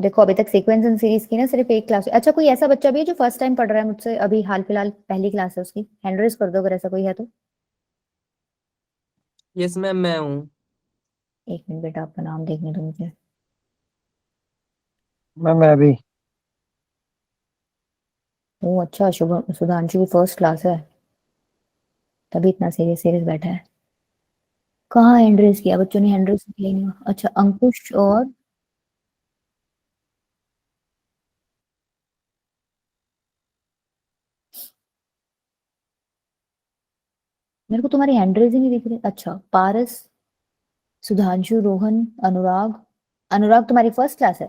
देखो अभी तक सीक्वेंस एंड सीरीज की ना सिर्फ एक क्लास। अच्छा कोई ऐसा बच्चा भी है जो फर्स्ट टाइम पढ़ रहा है मुझसे, अभी हाल फिलहाल पहली क्लास है उसकी, हैंड रेज कर दो अगर ऐसा कोई है तो। यस मैम, मैं हूँ। एक मिनट बेटा, आपका नाम देखने दो मुझे। मैं भी। ओ अच्छा, शुभ सुधांशु की फर्स्ट क्लास है, तभी इतना सीरियस सीरियस बैठा है। कहाँ हैंड रेज किया बच्चों ने? हैंड रेज किया ही नहीं हुआ। अच्छा अंकुश और मेरे को तुम्हारी हैंड रेज ही नहीं दिख रही। अच्छा पारस, सुधांशु, रोहन, अनुराग। अनुराग तुम्हारी फर्स्ट क्लास है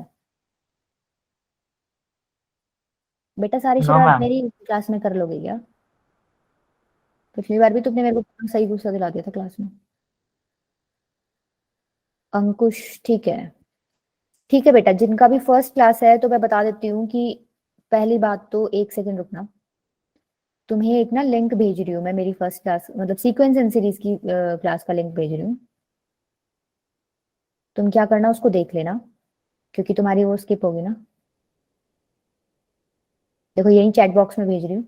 बेटा? सारी नो शरारत मैम। मेरी क्लास में कर लोगे क्या? पिछली बार भी तुमने मेरे को सही गुस्सा दिला दिया था क्लास में। अंकुश ठीक है। ठीक है बेटा, जिनका भी फर्स्ट क्लास है तो मैं बता देती हूँ कि पहली बात तो, एक सेकंड रुकना, तुम्हें एक ना लिंक भेज रही हूँ मैं, मेरी फर्स्ट क्लास मतलब सीक्वेंस एंड सीरीज की क्लास का लिंक भेज रही हूँ। तुम क्या करना, उसको देख लेना, क्योंकि तुम्हारी वो स्किप होगी ना। देखो यही चैट बॉक्स में भेज रही हूँ,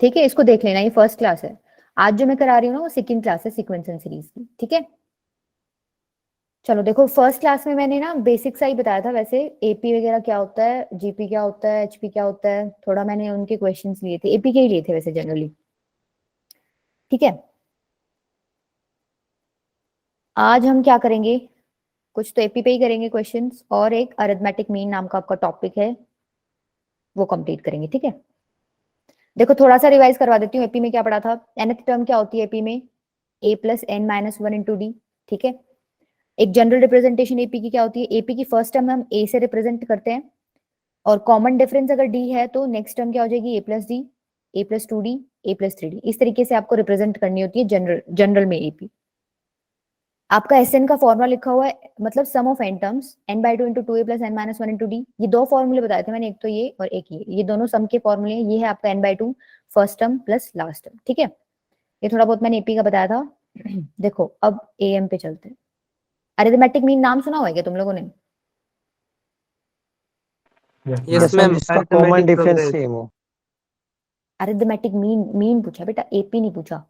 ठीक है? इसको देख लेना, ये फर्स्ट क्लास है। आज जो मैं करा रही हूँ ना वो सेकंड क्लास है सीक्वेंस एंड सीरीज की, ठीक है? चलो देखो, फर्स्ट क्लास में मैंने ना बेसिक सा ही बताया था, वैसे एपी वगैरह क्या होता है, जीपी क्या होता है, एचपी क्या होता है, थोड़ा मैंने उनके क्वेश्चंस लिए थे, एपी के ही लिए थे वैसे जनरली, ठीक है? आज हम क्या करेंगे, कुछ तो एपी पे ही करेंगे क्वेश्चंस, और एक अरिथमेटिक मीन नाम का आपका टॉपिक है, वो कंप्लीट करेंगे, ठीक है? देखो थोड़ा सा रिवाइज करवा देती हूँ। एपी में क्या पढ़ा था? nth टर्म क्या होती है एपी में? a plus N minus one into D, ठीक है? एक जनरल रिप्रेजेंटेशन एपी की क्या होती है? एपी की फर्स्ट टर्म हम ए से रिप्रेजेंट करते हैं, और कॉमन डिफरेंस अगर डी है तो नेक्स्ट टर्म क्या हो जाएगी? A plus D, A plus two D, A plus three D. इस तरीके से आपको रिप्रेजेंट करनी होती है जनरल जनरल में एपी। आपका एस एन का फॉर्मुला लिखा हुआ है, मतलब sum of N terms, N by two into two A plus N minus one into D. ये दो फॉर्मूले बताए थे मैंने, एक तो ये और एक ये दोनों सम के फॉर्मूले हैं। ये है आपका N by two first term plus last term, ठीक है? ये थोड़ा बहुत मैंने एपी का बताया था। देखो अब एएम पे चलते हैं। अरिथमेटिक मीन नाम सुना हुआ है क्या तुम लोगों ने? यस यस मैम, मैम, जिसका common arithmetic difference progress. Same हो। अरिथमेटिक मीन मीन पूछा बेटा, एपी नहीं पूछा।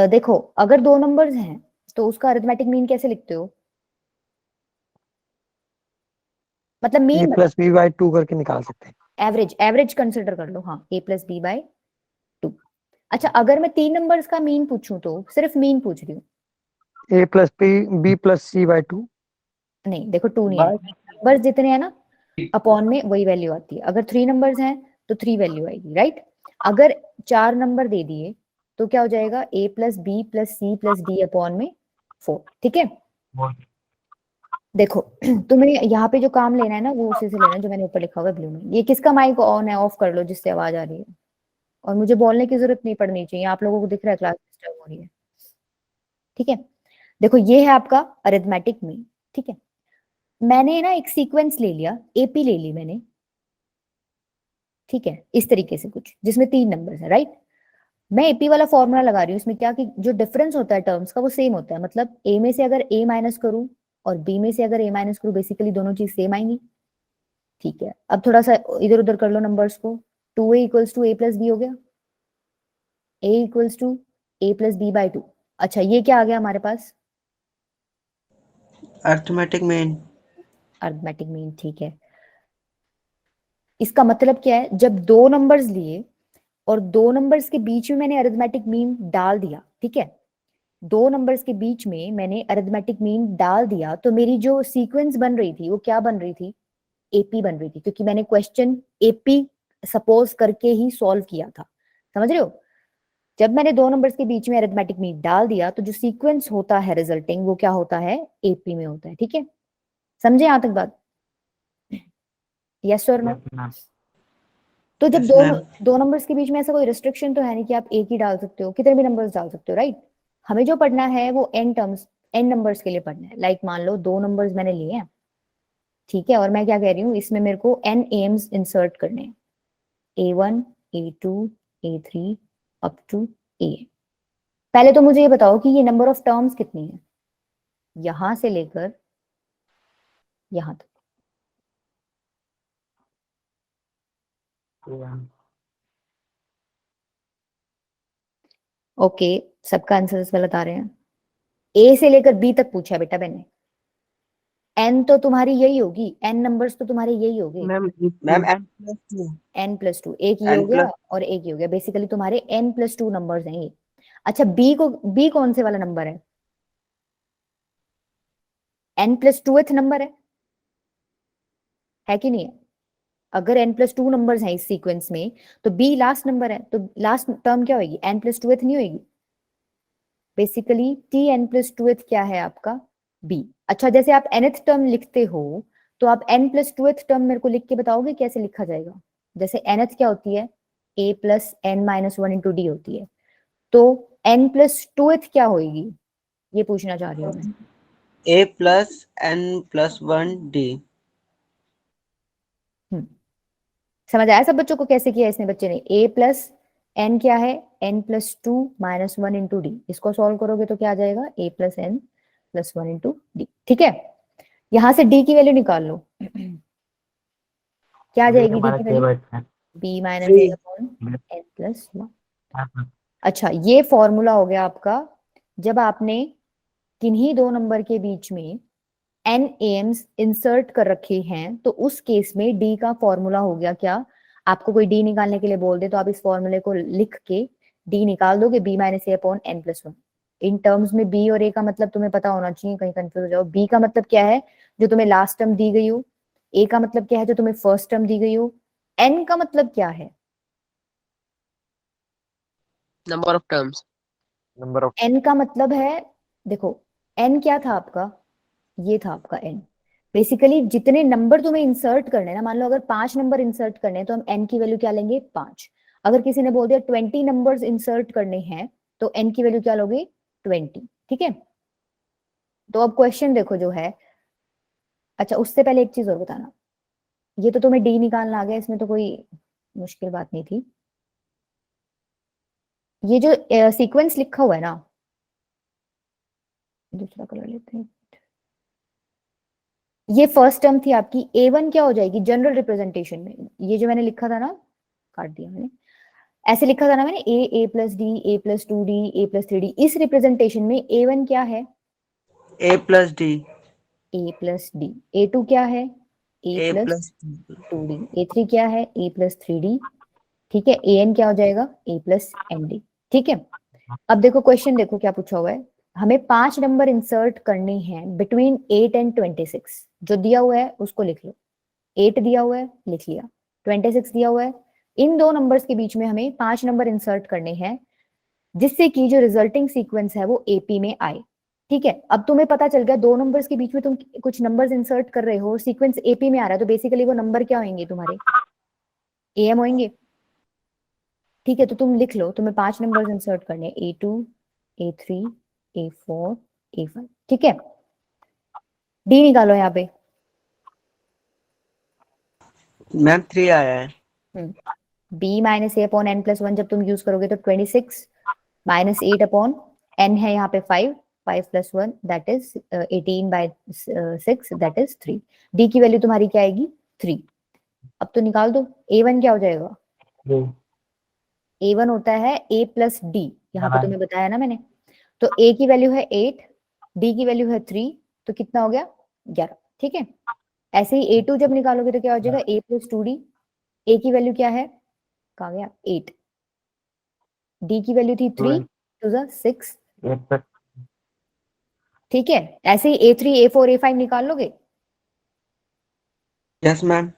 देखो अगर दो नंबर्स हैं तो उसका अरिथमेटिक मीन कैसे लिखते हो? मतलब ए मीन प्लस बताओ। बी बाई टू करके निकाल सकते हैं। एवरेज एवरेज कंसिडर कर लो, हाँ, ए प्लस बी बाई टू। अच्छा अगर मैं तीन नंबर्स का मीन पूछूं, तो सिर्फ मीन पूछ रही हूँ। A plus b plus c by two नहीं देखो, टू नहीं बाय। आएगा, नंबर्स जितने हैं ना अपॉन में वही वैल्यू आती है। अगर थ्री नंबर्स हैं तो थ्री वैल्यू आएगी, राइट? अगर चार नंबर दे दिए तो क्या हो जाएगा? A plus b plus c plus d upon में फोर, ठीक है? देखो तुम्हें यहाँ पे जो काम लेना है ना वो उसी से लेना है जो मैंने ऊपर लिखा हुआ है ब्लू में। ये किसका माइक ऑन है? ऑफ कर लो जिससे आवाज आ रही है। और मुझे बोलने की जरूरत नहीं पड़नी चाहिए, आप लोगों को दिख रहा है क्लास डिस्टर्ब हो रही है, ठीक है? देखो ये है आपका अरिथमेटिक मीन, ठीक है? मैंने ना एक सीक्वेंस ले लिया, एपी ले ली मैंने, ठीक है? इस तरीके से कुछ जिसमें तीन नंबर है, राइट? मैं एपी वाला फॉर्मूला लगा रही हूँ इसमें, क्या कि जो डिफरेंस होता है टर्म्स का वो सेम होता है। मतलब ए में से अगर ए माइनस करूं और बी में से अगर ए माइनस करूं, बेसिकली दोनों चीज सेम आएंगी, ठीक है? अब थोड़ा सा इधर उधर कर लो नंबर्स को। Two a equals to A plus b हो गया, a equals to A plus b by two. अच्छा ये क्या आ गया हमारे पास? Arithmetic mean. अरिथमेटिक मीन, ठीक है? इसका मतलब क्या है? जब दो नंबर्स लिए और दो नंबर्स के बीच में मैंने अरिथमेटिक मीन डाल दिया, ठीक है? दो नंबर्स के बीच में मैंने अरिथमेटिक मीन डाल दिया तो मेरी जो सीक्वेंस बन रही थी वो क्या बन रही थी? एपी बन रही थी, क्योंकि मैंने क्वेश्चन एपी सपोज करके ही सॉल्व किया था। समझ रहे हो? जब मैंने दो नंबर्स के बीच में अरिथमेटिक मीन डाल दिया तो जो सीक्वेंस होता है रिजल्टिंग वो क्या होता है? एपी में होता है, ठीक है? समझे यहां तक बात? यस और नो? तो जब यस दो मैम। दो नंबर्स के बीच में ऐसा कोई रिस्ट्रिक्शन तो है नहीं कि आप एक ही डाल सकते हो, कितने भी नंबर्स डाल सकते हो, राइट? हमें जो पढ़ना है वो एन टर्म्स, एन नंबर्स के लिए पढ़ना है। लाइक मान लो दो नंबर्स मैंने लिए हैं, ठीक है? और मैं क्या कह रही हूँ, इसमें मेरे को एन एम्स इंसर्ट करने हैं, A1 A2 A3 up to ए। पहले तो मुझे ये बताओ कि ये नंबर ऑफ टर्म्स कितनी है, यहां से लेकर यहाँ तक। ओके, सबका आंसर गलत आ रहे हैं। ए से लेकर बी तक पूछा बेटा मैंने। एन तो तुम्हारी यही होगी, एन नंबर्स तो तुम्हारे यही होंगे। मैम मैम n+2 n+2, एक ये हो गया और एक ये हो गया, बेसिकली तुम्हारे n+2 नंबर्स हैं ये। अच्छा, बी कौन से वाला नंबर है? n+2th नंबर है कि नहीं है? अगर n+2 नंबर्स हैं इस सीक्वेंस में तो बी लास्ट नंबर है, तो लास्ट टर्म क्या होगी? n+2th नहीं होगी? बेसिकली tn+2th क्या है आपका? बी। अच्छा, जैसे आप nth टर्म लिखते हो तो आप n+2th टर्म मेरे को लिख के बताओगे कैसे लिखा जाएगा? जैसे nth क्या होती है? a+n-1 × d होती है, तो n+2th क्या होगी? ये पूछना चाह रही हूँ मैं। a+n+1d। समझ आया सब बच्चों को कैसे किया इसने बच्चे ने? a+n क्या है? n+2 - 1 × d। इसको सॉल्व करोगे तो क्या आ जाएगा? a+n+1 × d। ठीक है, यहां से d की वैल्यू निकाल लो। क्या आ जाएगी d की वैल्यू? b - a/n+1। अच्छा, ये फॉर्मूला हो गया आपका जब आपने किन्हीं दो नंबर के बीच में n एम्स इंसर्ट कर रखे हैं, तो उस केस में d का फॉर्मूला हो गया क्या? आपको कोई d निकालने के लिए बोल दे तो आप इस फॉर्मूले को लिख के d निकाल दोगे, b - a/n+1। इन टर्म्स में b और a का मतलब तुम्हें पता होना चाहिए, कहीं कंफ्यूज हो जाओ। b का मतलब क्या है? जो तुम्हें लास्ट टर्म दी गई हो। a का मतलब क्या है? जो तुम्हें फर्स्ट टर्म दी गई हो। n का मतलब क्या है? Number of terms. Number of n का मतलब है, देखो n क्या था आपका? ये था आपका n। बेसिकली जितने नंबर तुम्हें इंसर्ट करने हैं ना, मान लो अगर 5 नंबर इंसर्ट करने हैं तो हम n की वैल्यू क्या लेंगे? 5। अगर किसी ने बोल दिया 20 नंबर्स इंसर्ट करने हैं तो n की वैल्यू क्या लोगे? 20। ठीक है, तो अब क्वेश्चन देखो जो है। अच्छा, उससे पहले एक चीज और बताना, ये तो तुम्हें d निकालना आ गया, इसमें तो कोई मुश्किल बात नहीं थी। ये जो सीक्वेंस लिखा हुआ है ना, दूसरा कलर लेते हैं। ये फर्स्ट टर्म थी आपकी a1, क्या हो जाएगी जनरल रिप्रेजेंटेशन में? ये जो मैंने लिखा था ना, काट दिया मैंने, ऐसे लिखा था ना मैंने, a+d a+2d a+3d। इस रिप्रेजेंटेशन में a1 क्या है? a+d a+d। a2 क्या है? a+2d a+2d। a3 क्या है? a+3d। ठीक है, an क्या हो जाएगा? a+nd। ठीक है, अब देखो क्वेश्चन देखो क्या पूछा हुआ है। हमें 5 नंबर इंसर्ट करने हैं बिटवीन 8 एंड 26। जो दिया हुआ है उसको लिख लो। 8 दिया हुआ है, लिख लिया। 26 दिया हुआ है। इन दो नंबर्स के बीच में हमें 5 नंबर इंसर्ट करने हैं, जिससे कि जो रिजल्टिंग सीक्वेंस है वो एपी में आए। ठीक है, अब तुम्हें पता चल गया दो नंबर्स के बीच में तुम कुछ नंबर्स इंसर्ट कर रहे हो, सीक्वेंस एपी में आ रहा है, तो बेसिकली वो नंबर क्या होंगे तुम्हारे? एम होंगे। ठीक है, तो तुम लिख लो, तुम्हें 5 नंबर्स इंसर्ट करने हैं, A2 A3 A4 A5। ठीक है, डी निकालो यहाँ पे। मैम 3 आया है। b - a/n+1 जब तुम यूज करोगे तो 26 -8/n है यहाँ पे 5, 5 + 1 that is 18/6 that is 3। d की वैल्यू तुम्हारी क्या आएगी? 3। अब तो निकाल दो, a1 क्या हो जाएगा? a1 होता है a+d, यहाँ पे तुम्हें बताया ना मैंने। तो a की वैल्यू है 8, d की वैल्यू है 3, तो कितना हो गया? 11। ठीक है, ऐसे ही a2 जब निकालोगे तो क्या हो जाएगा? a+2d। a की वैल्यू क्या है? कहा गया? 8। d की वैल्यू थी 3 2 6। ठीक है, ऐसे ही a3 a4 a5 निकाल लोगे। Yes ma'am.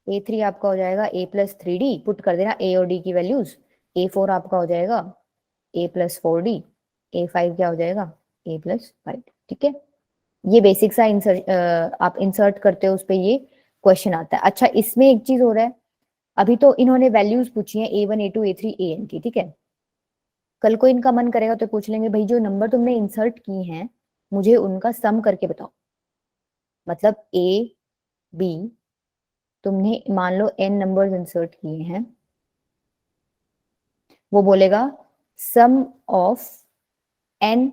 a3 आपका हो जाएगा a+3d, पुट कर देना a और d की वैल्यूज। a4 आपका हो जाएगा a+4d। a5 क्या हो जाएगा? a+5। ठीक है, ये बेसिक सा आप इंसर्ट करते हो उस पे ये क्वेश्चन आता है। अच्छा, इसमें एक चीज हो रहा है, अभी तो इन्होंने वैल्यूज पूछी है a1 a2 a3 an की। ठीक है, कल को इनका मन करेगा तो पूछ लेंगे भाई जो नंबर तुमने इंसर्ट की हैं मुझे उनका सम करके बताओ। मतलब ए बी, तुमने मान लो n नंबर्स इंसर्ट किए हैं, वो बोलेगा सम ऑफ n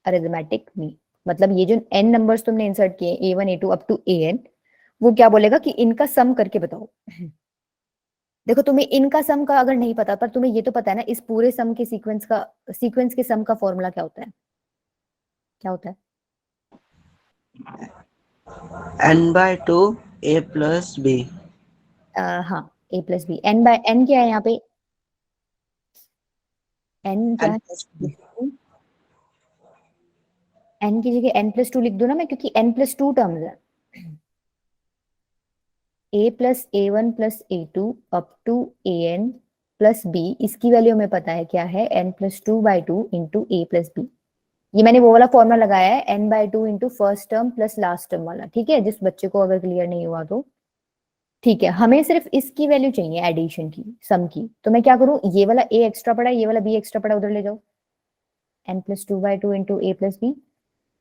अरिथमेटिक मीन। मतलब ये जो n नंबर्स तुमने इंसर्ट किए A1 A2 up to AN, वो क्या बोलेगा कि इनका सम करके बताओ। देखो तुम्हें इनका सम का अगर नहीं पता, पर तुम्हें ये तो पता है ना इस पूरे सम के सीक्वेंस के सम का फॉर्मूला क्या होता है, क्या होता है? n/2 a plus b। हाँ, a plus B, n by n क्या है यहाँ पे, n क्या n है, plus b। n की जगह n+2 लिख दो ना मैं, क्योंकि n+2 टर्म्स है। a plus A1 plus A2 up to AN plus b, इसकी वैल्यू हमें पता है क्या है, n+2/2 into a plus B. ये मैंने वो वाला फॉर्मूला लगाया है, n/2 into first term plus last term वाला, ठीक है, जिस बच्चे को अगर क्लियर नहीं हुआ तो। ठीक है, हमें सिर्फ इसकी वैल्यू चाहिए एडिशन की, सम की। तो मैं क्या करूं, ये वाला a एक्स्ट्रा पड़ा है, ये वाला b एक्स्ट्रा पड़ा है, उधर ले जाओ, n+2/2 into a plus B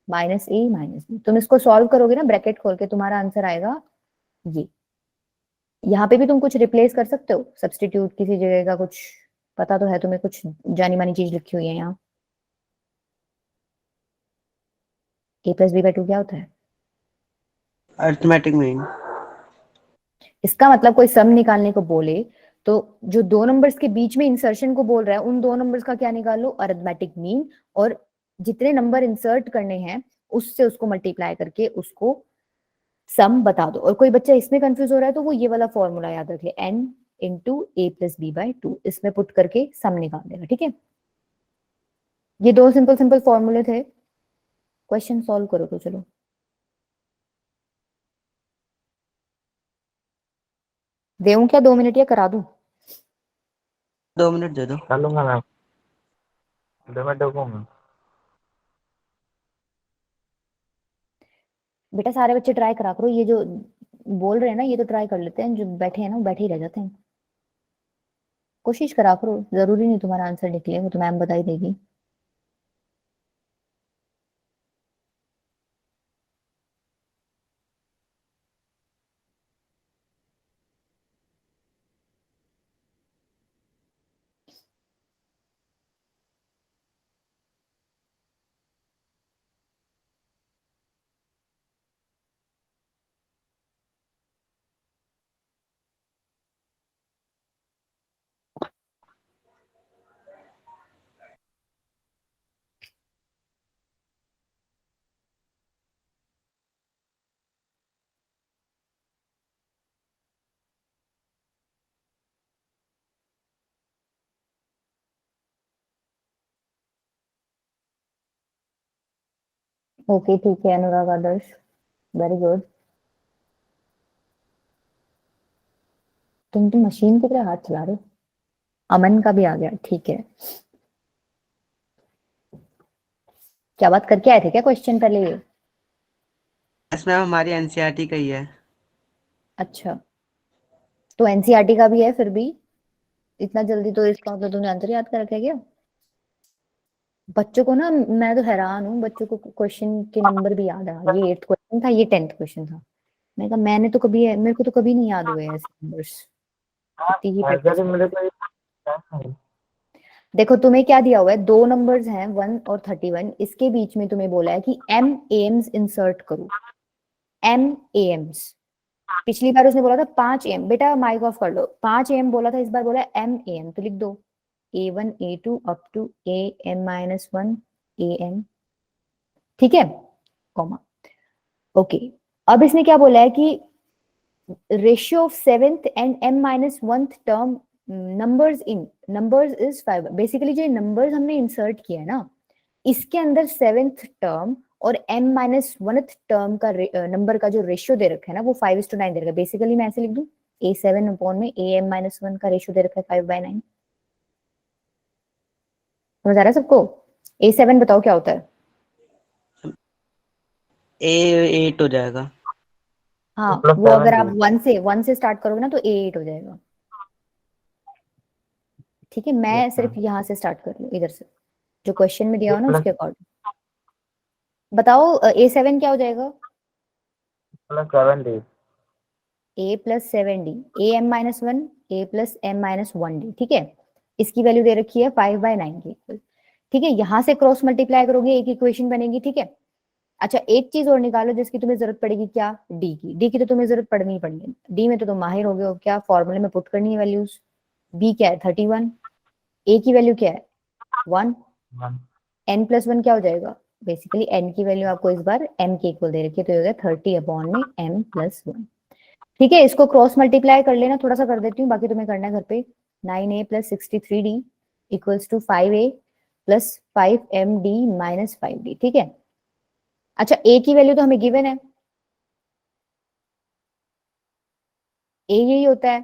minus a minus b। तुम इसको सॉल्व करोगे ना ब्रैकेट खोल के, तुम्हारा आंसर आएगा ये। यहाँ पे भी तुम कुछ रिप्लेस कर सकते हो, सब्सटीट्यूट किसी जगह का कुछ, पता तो है तुम्हें, कुछ जानी मानी चीज लिखी हुई है यहाँ। a+b/2 क्या होता है? Arithmetic mean. इसका मतलब कोई सम निकालने को बोले तो जो दो नंबर्स के बीच में इंसर्शन को बोल रहा है, उन दो नंबर्स का क्या निकालो, अरिथमेटिक मीन, और जितने नंबर इंसर्ट करने हैं उससे उसको मल्टीप्लाई करके उसको सम बता दो। और कोई बच्चा इसमें कंफ्यूज हो रहा है तो वो ये वाला फॉर्मूला याद रख ले, n इंटू a+b/2, इसमें पुट करके सम निकाल देगा, ठीक है। ये दो सिंपल सिंपल फॉर्मूले थे, क्वेश्चन सॉल्व करो तो चलो। देऊं क्या 2 मिनट या करा दूं? 2 मिनट दे दो। कर लूंगा मैम, 2 मिनट रुकूंगा। बेटा सारे बच्चे ट्राई करा करो, ये जो बोल रहे हैं ना ये तो ट्राई कर लेते हैं, जो बैठे हैं ना वो बैठे ही रह जाते हैं। कोशिश करा करो, जरूरी नहीं तुम्हारा आंसर निकले, वो तो मैम बता ही देगी। ओके ठीक है अनुराग आदर्श, वेरी गुड। तुम तो मशीन की तरह हाथ चला रहे हो। अमन का भी आ गया, ठीक है। क्या बात करके आए थे क्या क्वेश्चन पहले ये? यस मैम, हमारी एनसीईआरटी का ही है। अच्छा, तो एनसीईआरटी का भी है, फिर भी इतना जल्दी तो इसका मतलब तुमने आंसर याद कर रखा है क्या? बच्चों को ना, मैं तो हैरान हूँ, बच्चों को क्वेश्चन के नंबर भी याद है। ये 8th क्वेश्चन था, ये 10th क्वेश्चन था। मैं कहा मैंने तो कभी, मेरे को तो कभी नहीं याद हुए ऐसे नंबर्स, इतनी ही प्रैक्टिस। मेरे को ये देखो तुम्हें क्या दिया हुआ है, दो नंबर्स हैं 1 और 31, इसके बीच में तुम्हें बोला है कि m एम्स इंसर्ट करो, m एम्स। पिछली बार उसने बोला था 5 am, बेटा माइक ऑफ कर लो, 5 am बोला था, इस बार बोला m am, तो लिख दो a1 a2 up to am-1 am, ठीक है, कॉमा। ओके, अब इसने क्या बोला है कि ratio of 7th and m-1th term numbers is 5। Basically जो नंबर्स हमने इंसर्ट किया है ना, इसके अंदर 7th टर्म और m-1th टर्म का नंबर का जो रेशियो दे रखा है ना, वो 5:9 दे रखा है। बेसिकली मैं ऐसे लिख दूं, a7 अपॉन में am-1 का रेशियो दे रखा है 5/9। समझ आ रहा है सबको? a7 बताओ क्या होता है? A8 हो जाएगा। हाँ, प्लस वो अगर 7 आप 1 से स्टार्ट करोगे ना तो a8 हो जाएगा, ठीक है। मैं सिर्फ यहाँ से स्टार्ट कर लूँ, इधर से जो क्वेश्चन में दिया हो ना उसके अकॉर्डिंग बताओ। a7 क्या हो जाएगा? +7d। a plus 7d, am-1 a plus m-1d, ठीक है। इसकी वैल्यू दे रखी है 5/9 के इक्वल, ठीक है। यहां से क्रॉस मल्टीप्लाई करोगे एक इक्वेशन बनेगी, ठीक है। अच्छा एक चीज और निकालो जिसकी तुम्हें जरूरत पड़ेगी, क्या? डी की तो तुम्हें जरूरत पड़नी ही पड़नी है, डी में तो तुम माहिर हो गए हो, क्या फॉर्मूले में पुट करनी है वैल्यूज। बी क्या है? 31। ए की वैल्यू क्या है? 1। 1 n+1 क्या हो जाएगा? बेसिकली n की वैल्यू आपको इस बार m के इक्वल दे रखी है, तो ये हो गया 30/m+1। ठीक है, इसको क्रॉस मल्टीप्लाई कर लेना, थोड़ा सा कर देती हूँ, बाकी तुम्हें करना है घर पे। 9a + 63d equals to 5a + 5md - 5d। ठीक है, अच्छा a की वैल्यू तो हमें गिवन है, a यही होता है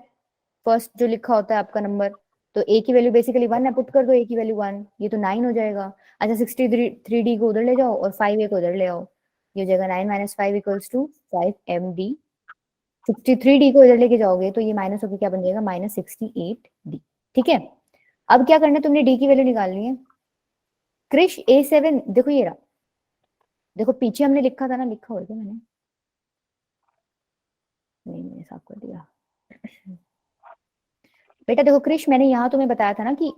फर्स्ट जो लिखा होता है आपका नंबर, तो a की वैल्यू बेसिकली 1 है, पुट कर दो a की वैल्यू 1, ये तो 9 हो जाएगा। अच्छा 63d को उधर ले जाओ और 5a को उधर ले आओ, ये हो जाएगा 9 - 5 इक्वल्स टू 5md। 63d को इधर लेके जाओगे तो ये माइनस होकर क्या बन जाएगा? -68d। ठीक है, अब क्या करना है, तुमने डी की वैल्यू निकालनी है। क्रिश A7 देखो ये रहा, देखो पीछे हमने लिखा था ना, लिखा हो गया मैंने, नहीं मैंने साफ कर दिया। बेटा देखो क्रिश, मैंने यहाँ तुम्हें बताया था ना कि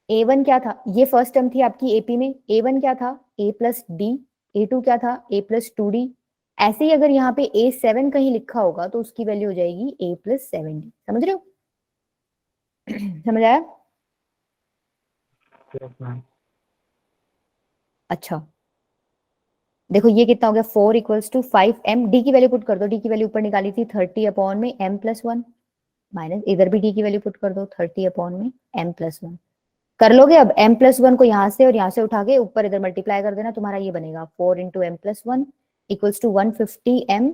A1 क्या था, ये फर्स्ट टर्म थी आपकी एपी में, A1 क्या था? A+D। A2 क्या था? A+2D। ऐसे ही अगर यहाँ पे A7 कहीं लिखा होगा तो उसकी वैल्यू हो जाएगी A+7D। समझ रहे हो? समझ आया? Yes ma'am. अच्छा देखो ये कितना हो गया, 4 इक्वल्स टू 5m। डी की वैल्यू पुट कर दो, डी की वैल्यू ऊपर निकाली थी 30/m+1, माइनस इधर भी डी की वैल्यू पुट कर दो 30/m+1। कर लोगे? अब m+1 को यहाँ से और यहाँ से उठा के ऊपर इधर मल्टीप्लाई कर देना, तुम्हारा ये बनेगा 4 × m+1 equals to 150m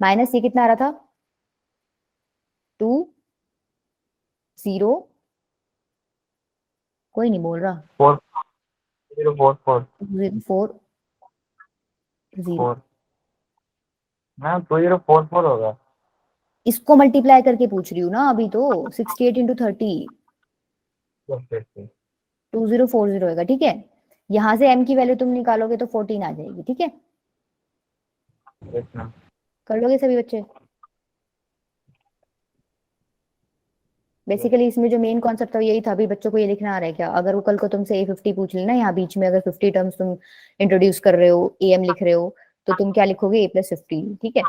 minus ये कितना आ रहा था? 2 0, कोई नहीं बोल रहा। 4 0 4 4 4 0। 4 मैम 2044 होगा। इसको मल्टीप्लाई करके पूछ रही हूँ ना अभी तो, 68 × 30 यस यस यस 2040 होगा। ठीक है, यहां से m की वैल्यू तुम निकालोगे तो 14 आ जाएगी। ठीक है, यस मैम। कर लोगे सभी बच्चे? बेसिकली इसमें जो मेन कॉन्सेप्ट था यही था, अभी बच्चों को ये लिखना आ रहा है क्या? अगर वो कल को तुमसे A50 पूछ लेना, यहाँ बीच में अगर 50 टर्म्स तुम इंट्रोड्यूस कर रहे हो, AM लिख रहे हो, तो तुम क्या लिखोगे? A+50। ठीक है,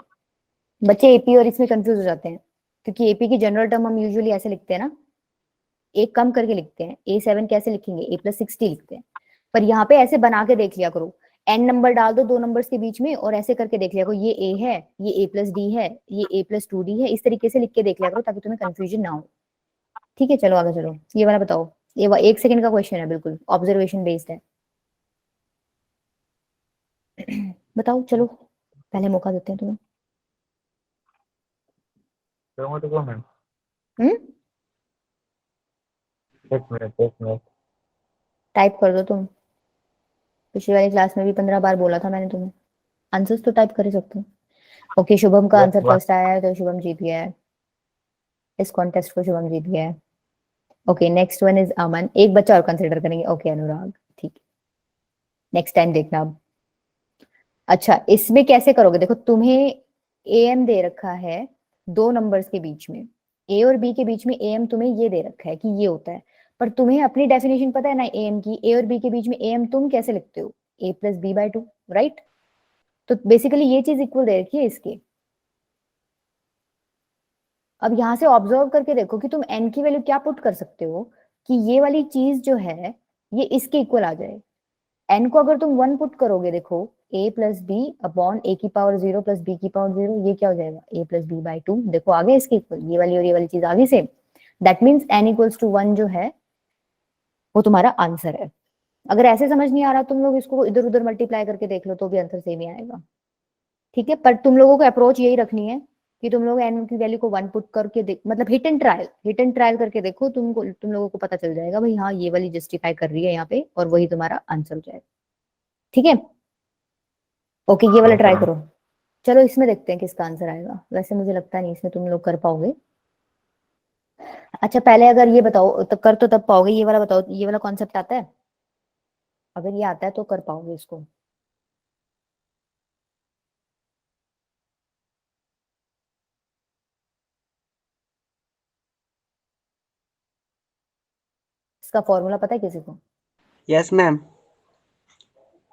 बच्चे एपी और इसमें कंफ्यूज हो जाते हैं, क्योंकि एपी की जनरल टर्म हम यूजुअली ऐसे लिखते हैं ना, एक कम करके लिखते हैं। A7 कैसे लिखेंगे? A+60 लिखते हैं। पर यहाँ पे ऐसे बना के देख लिया करो, n नंबर डाल दो दो नंबर्स के बीच में और ऐसे करके देख लिया करो, ये a है, ये A+D है, ये A+2D है, इस तरीके से लिख के देख लिया करो ताकि तुम्हें कंफ्यूजन ना हो। ठीक है, चलो आगे चलो, ये वाला बताओ। ये 1 सेकंड का क्वेश्चन है, बिल्कुल ऑब्जर्वेशन बेस्ड है। बताओ चलो, पहले मौका देते हैं तुम्हें। तो मैम हम्म, एक मिनट एक मिनट। टाइप कर दो तुम, पिछली वाली क्लास में भी 15 बार बोला था मैंने तुम्हें, आंसर्स तो टाइप कर ही सकते हो। ओके, शुभम का यस आंसर 1 फर्स्ट आया है तो शुभम जीत गया है, इस कॉन्टेस्ट को शुभम जीत गया है। ओके नेक्स्ट वन इज अमन, एक बच्चा और कंसिडर करेंगे। ओके अनुराग, ठीक है, नेक्स्ट टाइम देखना अब। अच्छा इसमें कैसे करोगे, देखो तुम्हें एम दे रखा है दो नंबर्स के बीच में, ए और बी के बीच में एम तुम्हें ये दे रखा है कि ये होता है, पर तुम्हें अपनी डेफिनेशन पता है ना एम की, ए और बी के बीच में एम तुम कैसे लिखते हो? A+B/2, right? तो बेसिकली ये चीज इक्वल दे रखी है इसके। अब यहां से ऑब्जर्व करके देखो कि तुम n की वैल्यू क्या पुट कर सकते हो कि ये वाली चीज जो है ये इसके इक्वल आ जाए। n को अगर तुम 1 पुट करोगे, देखो A+B/A⁻0 + B⁻0, ये क्या हो जाएगा? A+B/2। देखो आगे इसके इक्वल, ये वाली और ये वाली चीज आगे से, दैट मीन्स n = 1 जो है वो तुम्हारा आंसर है। अगर ऐसे समझ नहीं आ रहा, तुम लोग इसको इधर उधर मल्टीप्लाई करके देख लो तो भी आंसर सेम ही आएगा। ठीक है, पर तुम लोगों को अप्रोच यही रखनी है कि तुम लोग एन की वैल्यू को 1 पुट करके देख, मतलब हिट एंड ट्रायल करके देखो, तुम लोगों को पता चल जाएगा भाई हाँ ये वाली जस्टिफाई कर रही है यहाँ पे, और वही तुम्हारा आंसर हो जाएगा। ठीक है, ओके ये वाला ओके ट्राई मैम। करो। चलो इसमें देखते हैं किसका आंसर आएगा, वैसे मुझे लगता नहीं इसमें तुम लोग कर पाओगे। अच्छा पहले अगर ये बताओ, तो कर तो तब पाओगे, ये वाला बताओ, ये वाला कॉन्सेप्ट आता है? अगर ये आता है तो कर पाओगे इसको। इसका फॉर्मूला पता है किसी को? Yes ma'am.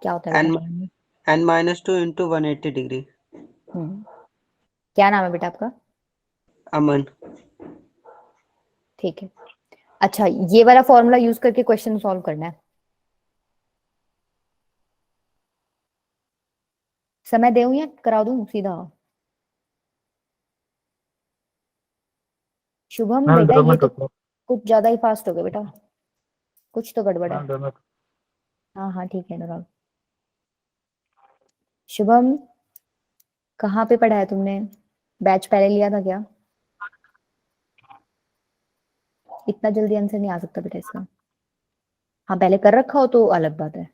क्या होता है एन बेटा? n-2 into 180 degree. क्या नाम है बेटा आपका? अमन। ठीक है। अच्छा, ये वाला फॉर्मूला यूज करके क्वेश्चन सॉल्व करना है। समय दूं या करा दूं सीधा? शुभम मैम बेटा 2 ये मिनट तो रुको। कुछ ज्यादा ही फास्ट हो गया बेटा, कुछ तो गड़बड़ है। Ma'am 2 minute. हाँ हाँ ठीक है अनुराग। शुभम कहाँ पे पढ़ा है तुमने? बैच पहले लिया था क्या? इतना जल्दी आंसर नहीं आ सकता बेटा इसका। हाँ पहले कर रखा हो तो अलग बात है।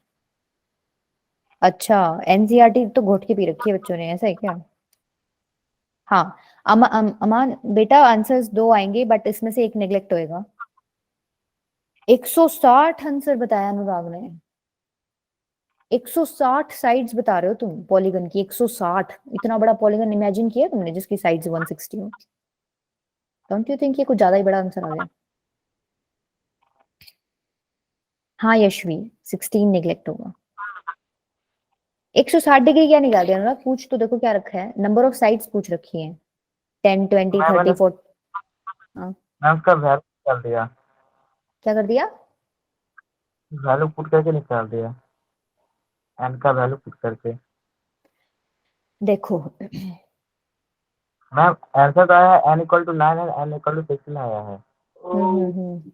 अच्छा, एनसीईआरटी तो घोट के पी रखी है बच्चों ने, ऐसा है क्या? हाँ। अमान बेटा आंसर्स 2 आएंगे बट इसमें से एक नेग्लेक्ट होएगा। 160 आंसर बताया अनुराग ने। 160 साइड्स बता रहे हो तुम पॉलीगन की, 160। इतना बड़ा पॉलीगन इमेजिन किया तुमने जिसकी साइड्स 160 हो? डोंट यू थिंक ये कुछ ज्यादा ही बड़ा आंसर आ गया? हाँ यशवी, 16 नेग्लेक्ट होगा। 160 डिग्री क्या निकाल दिया अनुराग? पूछ तो देखो क्या रखा है, नंबर ऑफ साइड्स पूछ रखी है। 10 20 मैम 30 मैंने 40। हाँ मैम उसका वैल्यू निकाल दिया। क्या कर दिया? वैल्यू पुट करके निकाल दिया, एन का वैल्यू पुट करके। देखो मैम आंसर तो आया है n=9 है, n=16 आया है। हम्म।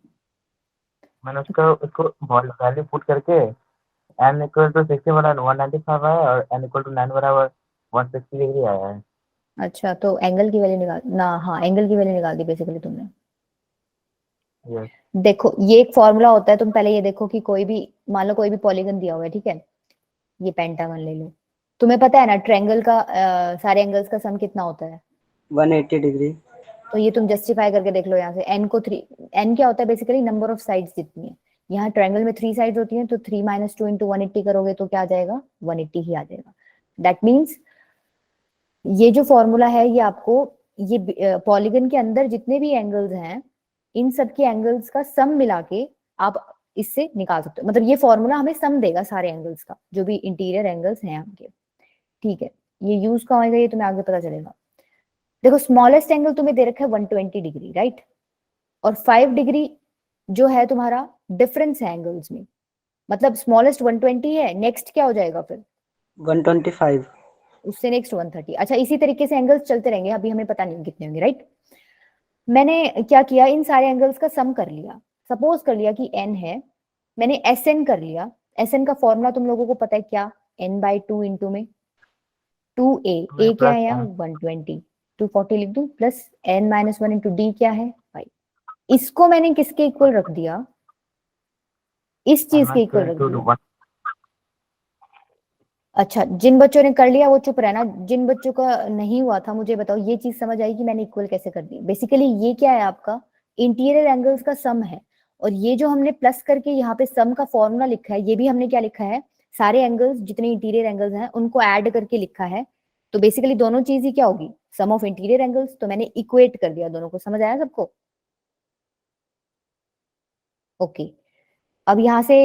मैंने उसको वैल्यू पुट करके n=16 वाला 195 आया और n=9 बराबर 160 डिग्री आया है। अच्छा तो एंगल की वैल्यू निकाल ना, हाँ एंगल की वैल्यू निकाल दी बेसिकली तुमने। यस। देखो ये एक फॉर्मूला होता है, तुम पहले ये देखो कि कोई भी, मान लो कोई भी पॉलीगन दिया हुआ है, ठीक है, ये पेंटागन ले लो। तुम्हें पता है ना ट्रायंगल का सारे एंगल्स का सम कितना होता है? 180 डिग्री। तो ये तुम जस्टिफाई करके देख लो यहाँ से। एन को 3, एन क्या होता है बेसिकली? नंबर ऑफ साइड्स जितनी है। यहाँ ट्रायंगल में 3 साइड्स होती हैं, तो 3 - 2 इंटू 180 करोगे तो क्या आ जाएगा? 180 ही आ जाएगा। दैट मीन्स ये जो फॉर्मूला है ये आपको, ये पॉलीगन के अंदर जितने भी एंगल्स हैं इन सब के एंगल्स का सम मिला के आप इससे निकाल सकते हो। मतलब ये फॉर्मूला हमें सम देगा सारे एंगल्स का, जो भी इंटीरियर एंगल्स हैं आपके। ठीक है, ये यूज कहाँ होगा ये तुम्हें आगे पता चलेगा। देखो स्मॉलेस्ट एंगल तुम्हें दे रखा है 120 डिग्री, राइट? और 5 डिग्री जो है तुम्हारा डिफरेंस है एंगल्स में, मतलब स्मॉलेस्ट 120 है, नेक्स्ट क्या हो जाएगा फिर? 125। उससे नेक्स्ट 130। अच्छा इसी तरीके से एंगल्स चलते रहेंगे, अभी हमें पता नहीं कितने होंगे, राइट? मैंने क्या किया, इन सारे एंगल्स का सम कर लिया। सपोज कर लिया कि एन है, मैंने एस एन कर लिया। एस एन का फॉर्मूला तुम लोगों को पता है क्या? n/2 इंटू में 2a, ए क्या प्लस है यहाँ? 120, 240 लिख दूं, प्लस n-1 इंटू डी क्या है? 5। इसको मैंने किसके इक्वल रख दिया? इस चीज के इक्वल रख दिया। अच्छा जिन बच्चों ने कर लिया वो चुप रहना, जिन बच्चों का नहीं हुआ था मुझे बताओ ये चीज समझ आई कि मैंने इक्वल कैसे कर दी? बेसिकली ये क्या है आपका? इंटीरियर एंगल्स का सम है। और ये जो हमने प्लस करके यहाँ पे सम का फॉर्मूला लिखा है, ये भी हमने क्या लिखा है? सारे एंगल्स जितने इंटीरियर एंगल्स हैं उनको ऐड करके लिखा है। तो बेसिकली दोनों चीज ही क्या होगी? सम ऑफ इंटीरियर एंगल्स। तो मैंने इक्वेट कर दिया दोनों को। समझ आया सबको? ओके। अब यहाँ से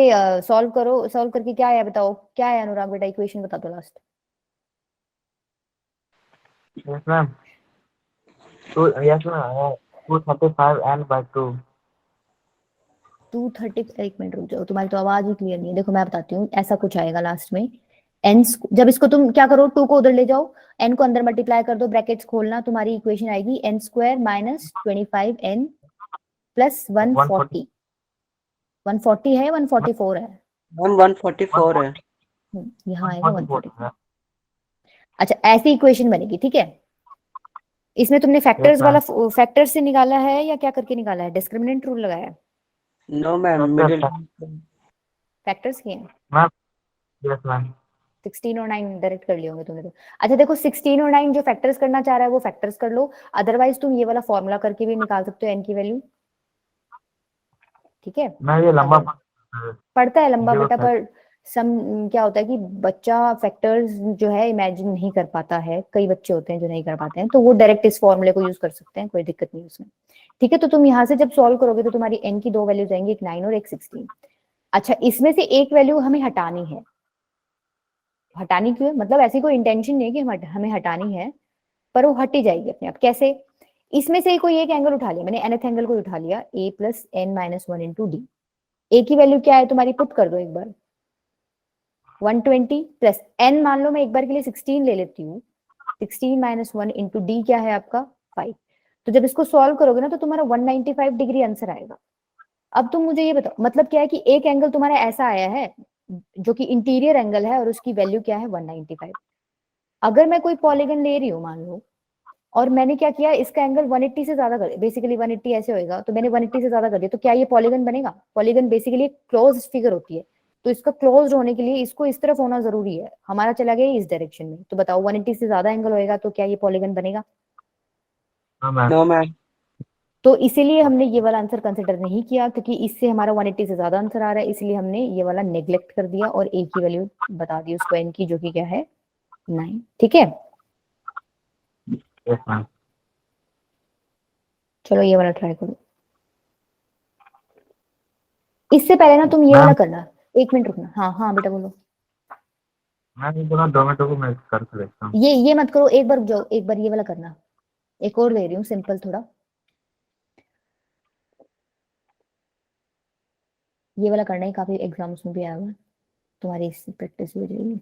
सॉल्व करो। सॉल्व करके क्या आया बताओ, क्या है अनुराग बेटा? इक्वेशन बता दो लास्ट। Yes ma'am. तो यस मैम 235 n/2। 230, एक मिनट रुक जाओ, तुम्हारी तो आवाज ही क्लियर नहीं है। देखो मैं बताती हूँ, ऐसा कुछ आएगा लास्ट में। एन, जब इसको तुम क्या करो, 2 को उधर ले जाओ, एन को अंदर मल्टीप्लाई कर दो, ब्रैकेट्स खोलना, तुम्हारी इक्वेशन आएगी n² माइनस 25n प्लस 140 140। 140 है, 144 है? 144 है। यहाँ आएगा 144। है। अच्छा ऐसी इक्वेशन बनेगी, ठीक है? इसमें तुमने यस फैक्टर्स वाला, मैम। फैक्टर से निकाला है या क्या करके निकाला है? डिस्क्रिमिनेंट रूल लगाया है? No ma'am, middle. फैक्टर्स किए हैं? Ma'am yes ma'am. 16 और 9 डायरेक्ट कर लिए होंगे तुमने तो। अच्छा देखो 16 और 9 जो फैक्टर्स करना चाह रहा है वो फैक्टर्स कर लो, अदरवाइज तुम ये वाला फॉर्मूला करके भी निकाल सकते हो एन की वैल्यू। ठीक है? मैं ये लंबा अगर पढ़ता है लंबा बेटा, 030। पर सम क्या होता है कि बच्चा फैक्टर्स जो है इमेजिन नहीं कर पाता है, कई बच्चे होते हैं जो नहीं कर पाते हैं, तो वो डायरेक्ट इस फॉर्मूले को यूज कर सकते हैं, कोई दिक्कत नहीं उसमें। ठीक है, तो तुम यहाँ से जब सॉल्व करोगे तो तुम्हारी एन की 2 वैल्यूज आएंगी, एक 9 और एक 16। अच्छा इसमें से एक वैल्यू हमें हटानी है, हटानी क्यों है, मतलब ऐसी कोई इंटेंशन नहीं है कि हमें हटानी है, पर वो हट ही जाएगी अपने आप। कैसे? इसमें से ही कोई एक एंगल उठा लिया मैंने, nth एंगल को उठा लिया, a plus n minus one into d. A की वैल्यू क्या है तुम्हारी, पुट कर दो एक बार, 120 प्लस n, मान लो मैं एक बार के लिए 16 ले लेती हूँ, 16 माइनस वन इंटू डी क्या है आपका 5। तो जब इसको सॉल्व करोगे ना तो तुम्हारा 195 डिग्री आंसर आएगा। अब तुम मुझे ये बताओ, मतलब क्या है कि एक एंगल तुम्हारा ऐसा आया है जो कि इंटीरियर एंगल है और उसकी वैल्यू क्या है 195। अगर मैं कोई पॉलीगन ले रही हूँ मान लो, और मैंने क्या किया, इसका एंगल 180 से ज्यादा कर दिया, बेसिकली 180 ऐसे होएगा, तो मैंने 180 से ज्यादा कर दिया, तो क्या ये पॉलीगन बनेगा? पॉलीगन बेसिकली एक क्लोज फिगर होती है, तो इसका क्लोज होने के लिए इसको इस तरफ होना जरूरी है, हमारा चला गया इस डायरेक्शन में। तो बताओ 180 से ज्यादा एंगल होएगा तो क्या ये पॉलीगन बनेगा? हाँ मैम। No ma'am. तो इसीलिए हमने ये वाला आंसर कंसिडर नहीं किया, क्योंकि इससे हमारा 180 से ज्यादा आंसर आ रहा है, इसलिए हमने ये वाला नेग्लेक्ट कर दिया और ए की वैल्यू बता दी उसको n की, जो कि क्या है 9। ठीक है, यस मैम। चलो ये वाला ट्राई करो। इससे पहले ना तुम ये वाला मैम करना, एक मिनट रुकना। हाँ हाँ बेटा बोलो। मैम ये दोनों 2 मिनटों को मैं करके देखता हूँ। ये मत करो, एक बार रुक जाओ, एक बार ये वाला करना। एक और दे रही हूँ सिंपल थोड़ा, ये वाला करना ही, काफी एग्जाम्स में भी आया हुआ है, तुम्हारी इससे प्रैक्टिस हो जाएगी।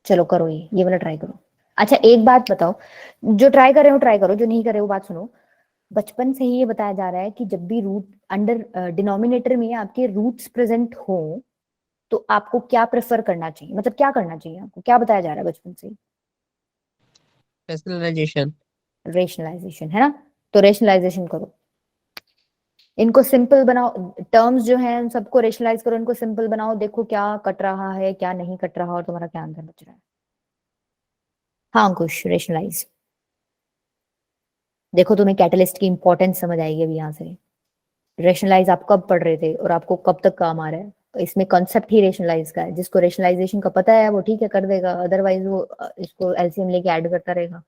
चलो करो, ये वाला ट्राई करो। अच्छा एक बात बताओ, जो ट्राई कर रहे हो ट्राई करो, जो नहीं कर रहे हो बात सुनो। बचपन से ही ये बताया जा रहा है कि जब भी रूट अंडर डिनोमिनेटर में आपके रूट्स प्रेजेंट हो तो आपको क्या प्रेफर करना चाहिए, मतलब क्या करना चाहिए आपको, क्या बताया जा रहा है बचपन से? Rationalization. रेशनलाइजेशन, है ना? तो रेशनलाइजेशन करो, इनको सिंपल बनाओ, टर्म्स जो हैं उन सबको रेशनलाइज करो, इनको सिंपल बनाओ, देखो क्या कट रहा है क्या नहीं कट रहा और तुम्हारा क्या आंसर बच रहा है। हाँ अंकुश, रेशनलाइज। देखो तुम्हें कैटलिस्ट की इंपॉर्टेंस समझ आएगी अभी यहाँ से। रेशनलाइज आप कब पढ़ रहे थे और आपको कब तक काम आ रहा है? इसमें कॉन्सेप्ट ही रेशनलाइज का है, जिसको रेशनलाइजेशन का पता है वो ठीक है कर देगा, अदरवाइज वो इसको एलसीएम लेके ऐड करता रहेगा।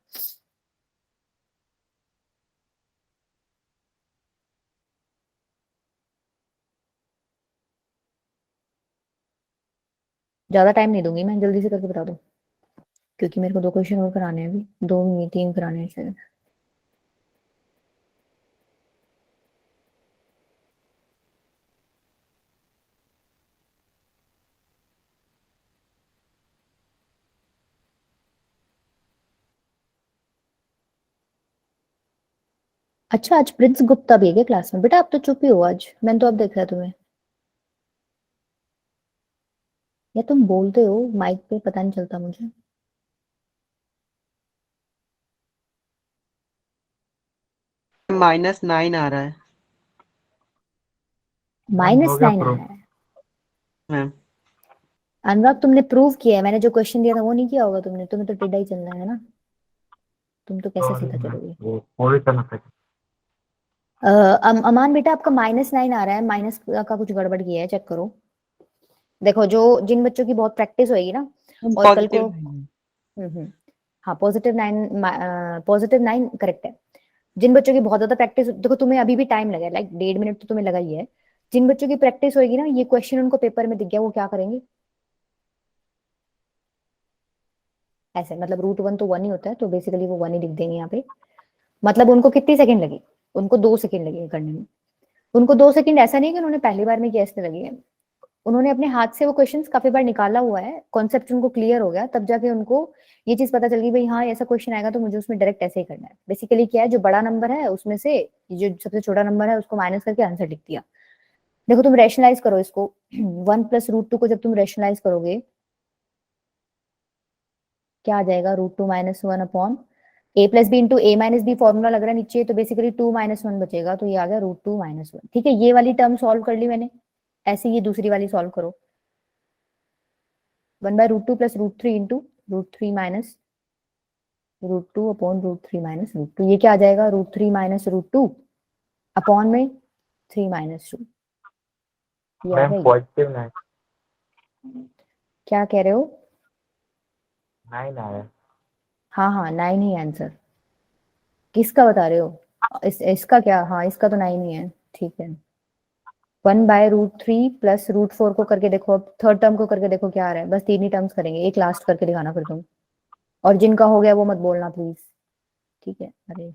ज्यादा टाइम नहीं दूंगी मैं, जल्दी से करके बता दो, क्योंकि मेरे को 2 क्वेश्चन और कराने हैं अभी, 2 नहीं 3 कराने हैं शायद। अच्छा आज प्रिंस गुप्ता भी है क्या क्लास में? बेटा आप तो चुप ही हो आज, मैंने तो अब देखा है तुम्हें, या तुम बोलते हो माइक पे, पता नहीं चलता मुझे। -9 आ रहा है मैम हो गया -9 आ प्रूफ। रहा है। मैम। अनुराग तुमने प्रूव किया है, मैंने जो क्वेश्चन दिया था वो नहीं किया होगा तुमने, तुम्हें तो टेढ़ा ही चलना है ना, तुम तो कैसे सॉरी सीधा मैम, चलोगे? वो पूरी तरह से। अमान बेटा आपका -9 आ रहा है, माइनस का कुछ गड़बड़ किया है, चेक करो। देखो जो जिन बच्चों की बहुत प्रैक्टिस होगी ना, और कल को पॉजिटिव। हाँ +9 करेक्ट है। जिन बच्चों की बहुत ज्यादा प्रैक्टिस, देखो तुम्हें अभी भी टाइम लगा है, लाइक 1.5 मिनट तो तुम्हें लगा ही है। जिन बच्चों की प्रैक्टिस होगी ना, ये क्वेश्चन उनको पेपर में दिख गया, वो क्या करेंगे? ऐसे मतलब √1 तो 1 ही होता है, तो बेसिकली वो 1 ही लिख देंगे यहाँ पे। मतलब उनको कितनी सेकंड लगी? उनको 2 सेकंड लगे करने में। उनको 2 सेकंड ऐसा नहीं कि उन्होंने पहली बार में कैसे लगे हैं, उन्होंने अपने हाथ से वो क्वेश्चंस काफी बार निकाला हुआ है, कॉन्सेप्ट उनको क्लियर हो गया, तब जाके उनको ये चीज पता चल गई, भाई हाँ ऐसा क्वेश्चन आएगा तो मुझे उसमें डायरेक्ट ऐसे ही करना है। बेसिकली क्या है, जो बड़ा नंबर है उसमें से जो सबसे छोटा नंबर है उसको माइनस करके आंसर लिख दिया। देखो तुम रैशनलाइज करो इसको, 1 + √2 को जब तुम रैशनलाइज करोगे क्या आ जाएगा, √2 - 1 upon a+b into a-b formula लग रहा है नीचे, तो बेसिकली 2 - 1 बचेगा, तो ये आ गया √2 - 1। ठीक है, ये वाली टर्म सॉल्व कर ली मैंने। ऐसे ये दूसरी वाली सॉल्व करो, 1/√2 + √3 इंटू √3 माइनस √2 अपॉन √3 - √2, ये क्या आ जाएगा, √3 - √2 अपॉन में 3 - 2, ये आ मैम गया ये। पॉजिटिव 9 क्या कह रहे हो? 9 आया। हाँ हाँ 9 ही आंसर। किसका बता रहे हो? इसका क्या, हाँ इसका तो 9 ही है, ठीक है। 1/√3 प्लस √4 को करके देखो, अब थर्ड टर्म को करके देखो क्या आ रहा है। बस 3 ही टर्म्स करेंगे, एक लास्ट करके दिखाना फिर तुम, और जिनका हो गया वो मत बोलना प्लीज, ठीक है। अरे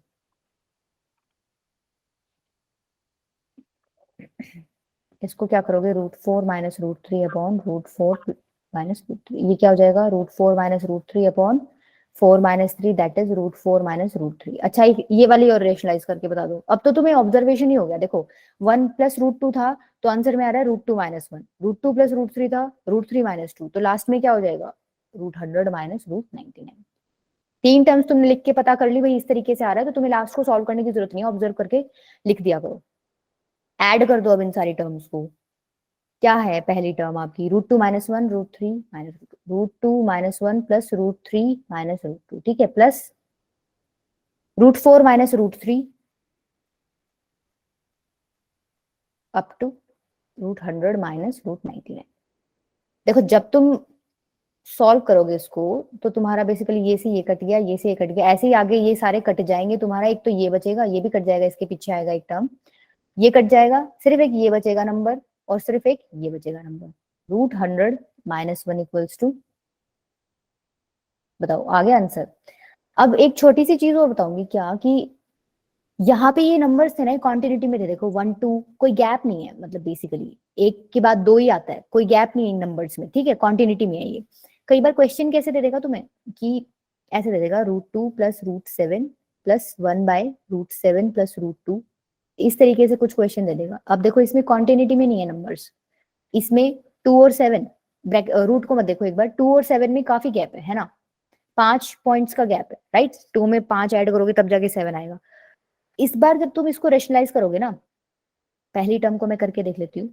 इसको क्या करोगे, √4 माइनस √3 अपॉन √4 माइनस √3, ये क्या हो जाएगा, √4 minus √3 upon 4 minus 3, that is √4 minus √3। अच्छा ये वाली और रेशनलाइज करके बता दो। अब तो तुम्हें ऑब्जर्वेशन ही हो गया, देखो 1 प्लस √2 था तो आंसर में आ रहा है √2 माइनस 1, √2 प्लस √3 था √3 माइनस 2, तो लास्ट में क्या हो जाएगा, √100 माइनस √99। 3 टर्म्स तुमने लिख के पता कर ली, भाई इस तरीके से आ रहा है, तो तुम्हें लास्ट को सॉल्व करने की जरूरत नहीं है, ऑब्जर्व करके लिख दिया करो। ऐड कर दो अब इन सारी टर्म्स को। क्या है पहली टर्म आपकी, √2 minus 1 √3 minus √2 minus 1 plus √3 minus √2, ठीक है, plus √4 minus √3 up to √100 minus √99। देखो जब तुम सॉल्व करोगे इसको तो तुम्हारा बेसिकली ये से ये कट गया, ये से ये कट गया, ऐसे ही आगे ये सारे कट जाएंगे तुम्हारा, एक तो ये बचेगा, ये भी कट जाएगा, इसके पीछे आएगा एक टर्म, ये कट जाएगा, सिर्फ एक ये बचेगा नंबर, और सिर्फ एक ये बचेगा नंबर, √100 माइनस 1 इक्वल्स टू, बताओ आ गया आंसर। अब एक छोटी सी चीज और बताऊंगी क्या, कि यहाँ पे ये नंबर्स थे ना कॉन्टिन्यूटी में थे, देखो 1 2 कोई गैप नहीं है, मतलब बेसिकली एक के बाद दो ही आता है, कोई गैप नहीं है इन नंबर्स में, ठीक है, कॉन्टिन्यूटी में है ये। कई बार क्वेश्चन कैसे दे देगा तुम्हें, कि ऐसे दे देगा √2 प्लस √7 प्लस 1/√7 प्लस √2, इस तरीके से कुछ क्वेश्चन दे देगा। अब देखो इसमें कॉन्टिन्यूटी में नहीं है नंबर्स, इसमें 2 और 7, रूट को मत देखो एक बार, 2 और 7 में काफी गैप है ना, 5 पॉइंट्स का गैप है, राइट, 2 में 5 ऐड करोगे तब जाके 7 आएगा। इस बार जब तुम इसको रेशनलाइज करोगे ना, पहली टर्म को मैं करके देख लेती हूँ,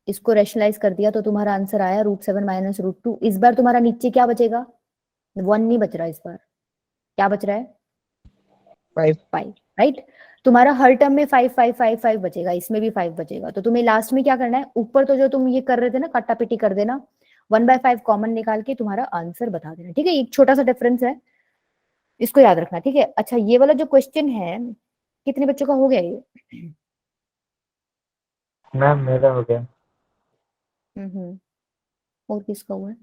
इसको रेशनलाइज कर दिया तो तुम्हारा आंसर आया √7 माइनस √2। इस बार तुम्हारा नीचे क्या बचेगा, 1 नहीं बच रहा, इस बार क्या बच रहा है, 5 5, राइट। तुम्हारा हर टर्म में 5 5 5 5 बचेगा, इसमें भी 5 बचेगा, तो तुम्हें लास्ट में क्या करना है, ऊपर तो जो तुम ये कर रहे थे ना काटा पिटी कर देना, 1/5 कॉमन निकाल के तुम्हारा आंसर बता देना, ठीक है, एक छोटा सा डिफरेंस है, इसको याद रखना, ठीक है। अच्छा ये वाला जो क्वेश्चन है, कितने बच्चों का हो गया ये, मैम मेरा हो गया। और किसका हुआ है,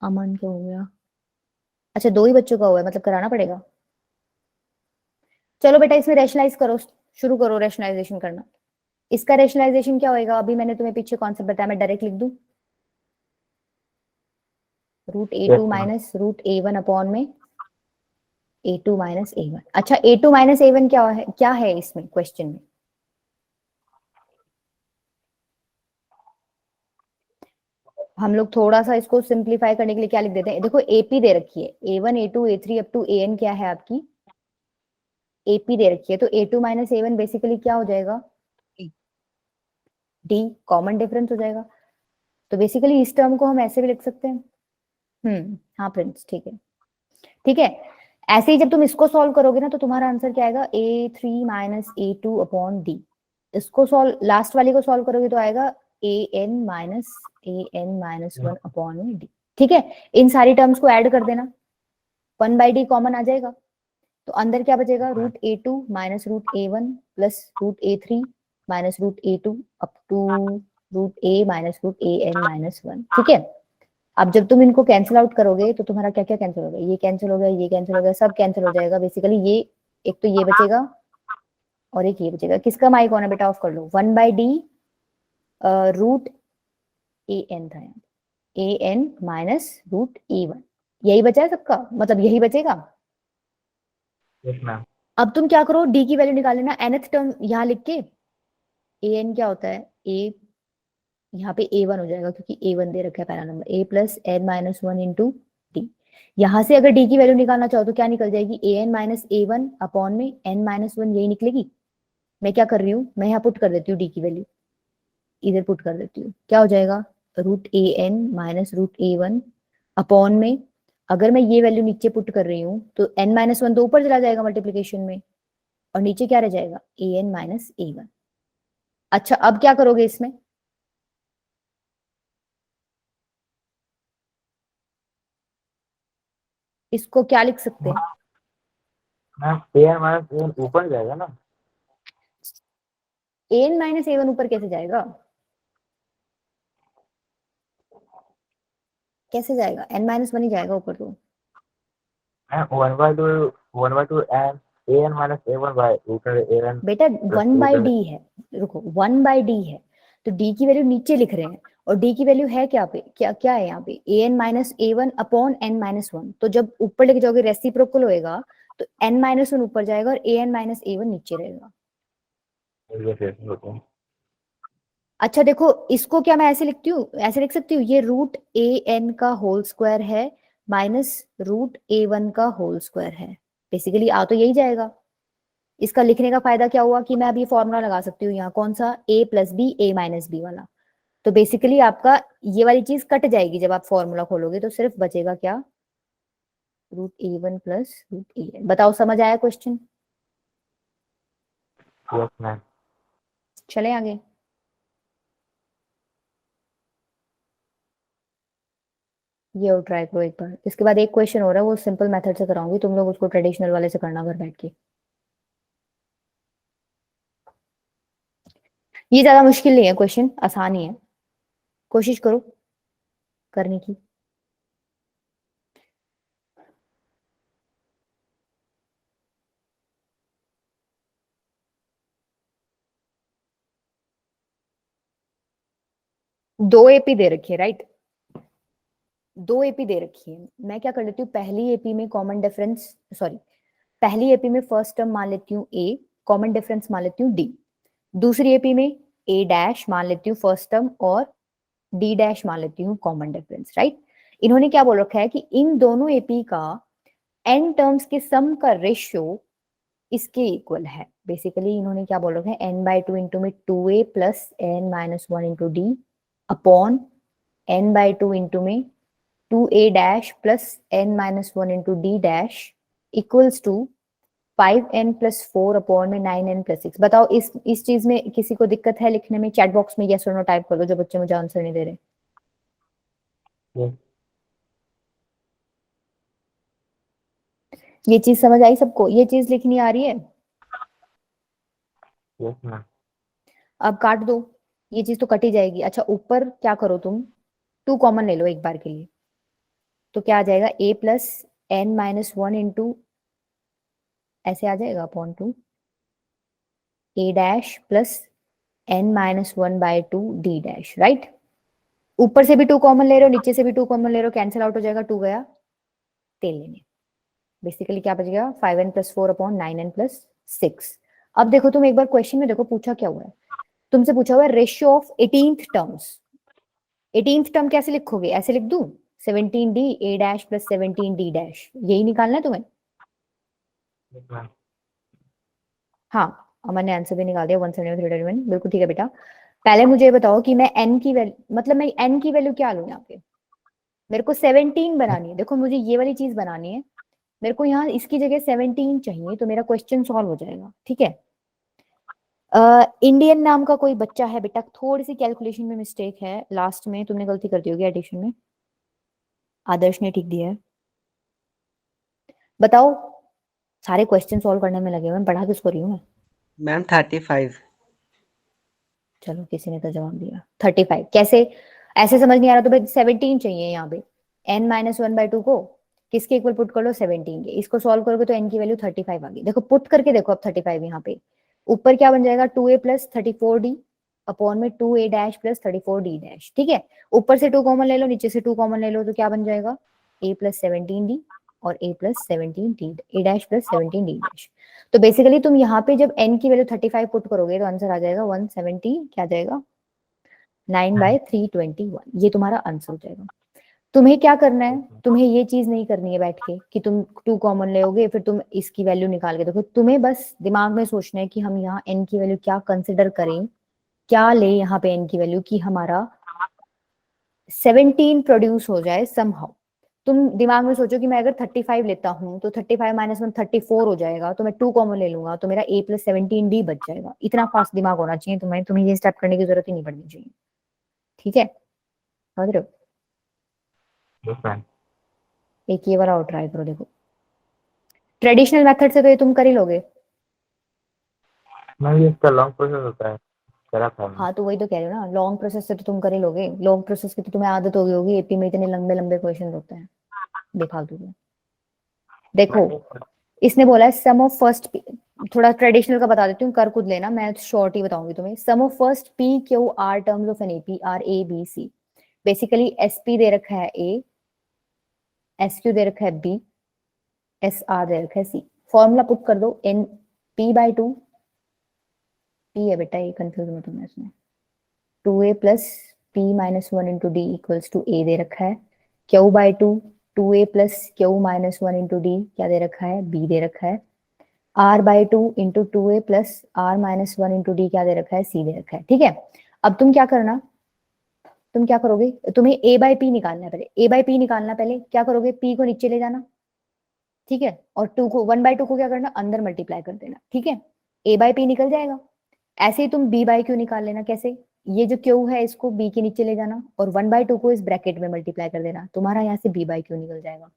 अमन का हो गया, अच्छा 2 ही बच्चों का हुआ है, मतलब कराना पड़ेगा। चलो बेटा इसमें रेशनलाइज करो, शुरू करो रेशनलाइजेशन करना। इसका रेशनलाइजेशन क्या होएगा, अभी मैंने तुम्हें पीछे कॉन्सेप्ट बताया, मैं डायरेक्ट लिख दूं, √a2 yes ma'am. Minus √a1 upon में a2 माइनस a1। अच्छा a2 माइनस a1 क्या है इसमें क्वेश्चन में, हम लोग थोड़ा सा इसको सिंप्लीफाई करने के लिए क्या लिख देते हैं, देखो एपी दे रखी है, a1 a2 a3 up to an क्या है आपकी, एपी दे रखी है, तो a2 माइनस a1 बेसिकली क्या हो जाएगा, डी, कॉमन डिफरेंस हो जाएगा। तो बेसिकली इस टर्म को हम ऐसे भी लिख सकते हैं, हाँ प्रिंस, ठीक है, ठीक है। ऐसे ही जब तुम इसको सॉल्व करोगे ना तो तुम्हारा आंसर क्या आएगा, a3 minus a2 upon D. इसको सॉल्व, लास्ट वाले को सॉल्व करोगे तो आएगा an माइनस 1 अपॉन में डी, ठीक है। इन सारी टर्म्स को ऐड कर देना, 1/d कॉमन आ जाएगा, तो अंदर क्या बचेगा, √a2 minus √a1 plus √a3 minus √a2 up to √a minus √an minus 1, ठीक है। अब जब तुम इनको कैंसिल आउट करोगे तो तुम्हारा क्या क्या कैंसिल हो गया, ये कैंसिल हो गया, ये कैंसिल हो गया, सब कैंसिल हो जाएगा बेसिकली, ये एक तो ये बचेगा और एक ये बचेगा। किसका माइक ऑन है बेटा, ऑफ कर लो, 1/d √an था यहाँ, an माइनस √a1, यही बचा है सबका, मतलब यही बचेगा। Yes ma'am. अब तुम क्या करो, डी की वैल्यू निकाल लेना, nth टर्म यहाँ लिख के, an क्या होता है, a, यहाँ पे a1 हो जाएगा क्योंकि a1 दे रखा है पहला number, a plus n minus 1 into D. यहाँ से अगर डी की वैल्यू निकालना चाहो तो क्या निकल जाएगी, an माइनस a1 अपॉन में n माइनस 1, यही निकलेगी। मैं क्या कर रही हूँ, मैं यहाँ पुट कर देती हूँ डी की वैल्यू, इधर पुट कर देती हूँ, क्या हो जाएगा, √an माइनस √a1 अपॉन में, अगर मैं ये वैल्यू नीचे पुट कर रही हूँ तो n माइनस 1 तो ऊपर चला जाएगा मल्टीप्लीकेशन में, और नीचे क्या रह जाएगा, an माइनस a1। अच्छा अब क्या करोगे इसमें, इसको क्या लिख सकते हैं, मैम an माइनस an ऊपर जाएगा ना। an माइनस a1 ऊपर कैसे जाएगा? कैसे जाएगा? n माइनस 1 ही जाएगा ऊपर तो। And 1/2 and an minus a1 by root an बेटा plus 1 बाई root डी है, रुको 1 बाई डी है, तो डी की वैल्यू नीचे लिख रहे हैं और डी की वैल्यू है क्या पे, क्या क्या है यहाँ पे, an minus A one upon N minus one. तो जब ऊपर लेके जाओगे रेसिप्रोकल होएगा तो n माइनस वन ऊपर जाएगा और an माइनस ए वन नीचे रहेगा। होता है। अच्छा देखो इसको क्या मैं ऐसे लिखती हूँ, ऐसे लिख सकती हूँ, ये रूट ए एन का होल स्क्वायर है माइनस रूट ए वन का होल स्क्वायर है। बेसिकली आ तो यही जाएगा। इसका लिखने का फायदा क्या हुआ कि मैं अब ये फॉर्मूला लगा सकती हूँ यहाँ, कौन सा, a plus B A minus B वाला। तो बेसिकली आपका ये वाली चीज कट जाएगी जब आप फॉर्मूला खोलोगे, तो सिर्फ बचेगा क्या, root A one plus root A N. बताओ समझ आया क्वेश्चन? Yes, ma'am. चले आगे। ये और ट्राई करो एक बार, इसके बाद एक क्वेश्चन हो रहा है वो सिंपल मेथड से कराऊंगी, तुम लोग उसको ट्रेडिशनल वाले से करना घर बैठ के। ये ज्यादा मुश्किल नहीं है क्वेश्चन, आसान ही है, कोशिश करो करने की। दो एपी दे रखी है राइट, दो एपी दे रखी है। मैं क्या कर लेती हूँ, पहली एपी में कॉमन डिफरेंस, सॉरी पहली एपी में फर्स्ट टर्म मान लेती हूँ ए, कॉमन डिफरेंस मान लेती हूँ डी। दूसरी एपी में ए डैश मान लेती हूँ फर्स्ट टर्म और डी डैश मान लेती हूँ कॉमन डिफरेंस, राइट। इन्होंने क्या बोल रखा है कि इन दोनों एपी का एन टर्म्स के सम का रेशियो इसके इक्वल है। बेसिकली इन्होंने क्या बोल रखा है, एन बाई टू इंटू में 2a plus N minus one into D upon N by two into में 2a dash plus N minus one into D dash equals to 5n plus 4 upon में 9n plus 6। बताओ इस चीज में किसी को दिक्कत है लिखने में? चैट बॉक्स में यस और नो टाइप कर दो जो बच्चे मुझे आंसर नहीं दे रहे। Yes, ये चीज समझ आई सबको? ये चीज लिखनी आ रही है? yes, ma'am. अब काट दो, ये चीज तो कट ही जाएगी। अच्छा ऊपर क्या करो तुम, 2 कॉमन ले लो एक बार के लिए, तो क्या आ जाएगा, a plus N minus one into ऐसे आ जाएगा upon two A dash plus N minus one by two D dash, right. ऊपर से भी 2 कॉमन ले रहे हो, नीचे से भी 2 कॉमन ले रहे हो, कैंसिल आउट हो जाएगा, 2 गया तेल लेने। बेसिकली क्या बच गया, 5n plus 4 upon 9n plus 6। अब देखो तुम एक बार क्वेश्चन में देखो पूछा क्या हुआ है, तुमसे पूछा हुआ है ratio of 18th terms. 18th term कैसे लिखोगे, ऐसे लिख दूं 17d a dash plus 17d dash, यही निकालना है तुम्हें? Yes, ma'am. हाँ अमन ने आंसर भी निकाल दिया 173, बिल्कुल ठीक है बेटा। पहले मुझे ये बताओ कि मैं n की वैल्यू, मतलब मैं n की वैल्यू क्या लूं यहाँ पे, मेरे को 17 बनानी है। देखो मुझे ये वाली चीज बनानी है, मेरे को यहाँ इसकी जगह 17 चाहिए, तो मेरा क्वेश्चन सॉल्व हो जाएगा, ठीक है। इंडियन नाम का कोई बच्चा है बेटा, थोड़ी सी कैलकुलेशन में मिस्टेक है, लास्ट में तुमने गलती कर दी होगी एडिशन में, आदर्श ने ठीक दिया है। बताओ, सारे क्वेश्चन सॉल्व करने में लगे हुए हैं, पढ़ा किसको रही हूँ मैं? मैम 35। चलो किसी ने तो जवाब दिया 35। कैसे, ऐसे समझ नहीं आ रहा तो भाई 17 चाहिए यहाँ पे, n minus one by two को किसके इक्वल पुट कर लो, 17 के। इसको सॉल्व करोगे तो n की वैल्यू 35 आ गई। देखो पुट करके देखो अब 35 यहाँ पे, ऊपर क्या बन जाएगा, 2a प्लस 34d अपॉन में 2a dash plus 34d dash, ठीक है। ऊपर से 2 कॉमन ले लो, नीचे से 2 कॉमन ले लो, तो क्या बन जाएगा, a प्लस 17d और a plus 17d, a dash plus 17d dash. तो बेसिकली तुम यहाँ पे जब n की वैल्यू 35 पुट करोगे तो आंसर आ जाएगा 170, क्या आ जाएगा 9/321, ये तुम्हारा आंसर हो जाएगा। तुम्हें क्या करना है, तुम्हें ये चीज नहीं करनी है बैठ के कि तुम 2 कॉमन लोगे फिर तुम इसकी वैल्यू निकाल के देखो, तुम्हें बस दिमाग में सोचना है कि हम यहाँ n की वैल्यू क्या कंसिडर करें, क्या ले यहाँ पे n की वैल्यू कि हमारा 17 प्रोड्यूस हो जाए समहाउ। तुम दिमाग में सोचो कि मैं अगर 35 लेता हूँ तो 35 माइनस 1 34 हो जाएगा, तो मैं 2 कॉमन ले लूंगा तो मेरा a प्लस 17d बच जाएगा। इतना फास्ट दिमाग होना चाहिए तुम्हें, तुम्हें ये स्टेप करने की जरूरत ही नहीं पड़नी चाहिए, ठीक है, समझ रहे हो? Yes, ma'am. एक ये वाला और ट्राई करो, देखो ट्रेडिशनल मेथड से तो ये तुम कर ही लोगे। मैम ये इसका लॉन्ग प्रोसेस होता है। करा था मैं। हाँ तो वही तो कह रही हूँ ना, लॉन्ग प्रोसेस से तो तुम कर ही लोगे, लॉन्ग प्रोसेस की तो तुम्हें आदत हो गई होगी, एपी में इतने लंबे लंबे क्वेश्चन होते हैं बेफालतू के। देखो इसने बोला है सम ऑफ फर्स्ट, थोड़ा ट्रेडिशनल का बता देती हूँ, कर खुद लेना, मैं शॉर्ट ही बताऊंगी तुम्हें। Sum of first p Q r terms of an AP are a B c. Basically S p दे रखा है ए, एस क्यू दे रखा है बी, एस आर दे रखा है सी। फॉर्मूला पुट कर दो, n p by two, p है बेटा ये, कंफ्यूज मत होना इसमें, 2a plus p minus one into d equals to a दे रखा है, q by two 2a plus q minus one into d क्या दे रखा है, बी दे रखा है, r by two into 2a plus r minus one into d क्या दे रखा है, सी दे रखा है। ठीक है, अब तुम क्या करना, तुम क्या करोगे, तुम्हें a बाई पी निकालना है, पहले a बाई पी निकालना, पहले क्या करोगे, p को नीचे ले जाना, ठीक है, और 2 को 1/2 को क्या करना, अंदर मल्टीप्लाई कर देना, ठीक है, a बाई पी निकल जाएगा। ऐसे ही तुम b बाई क्यू निकाल लेना, कैसे, ये जो क्यू है इसको b के नीचे ले जाना और 1/2 को इस ब्रैकेट में मल्टीप्लाई कर देना, तुम्हारा यहाँ से b बाई क्यू निकल जाएगा।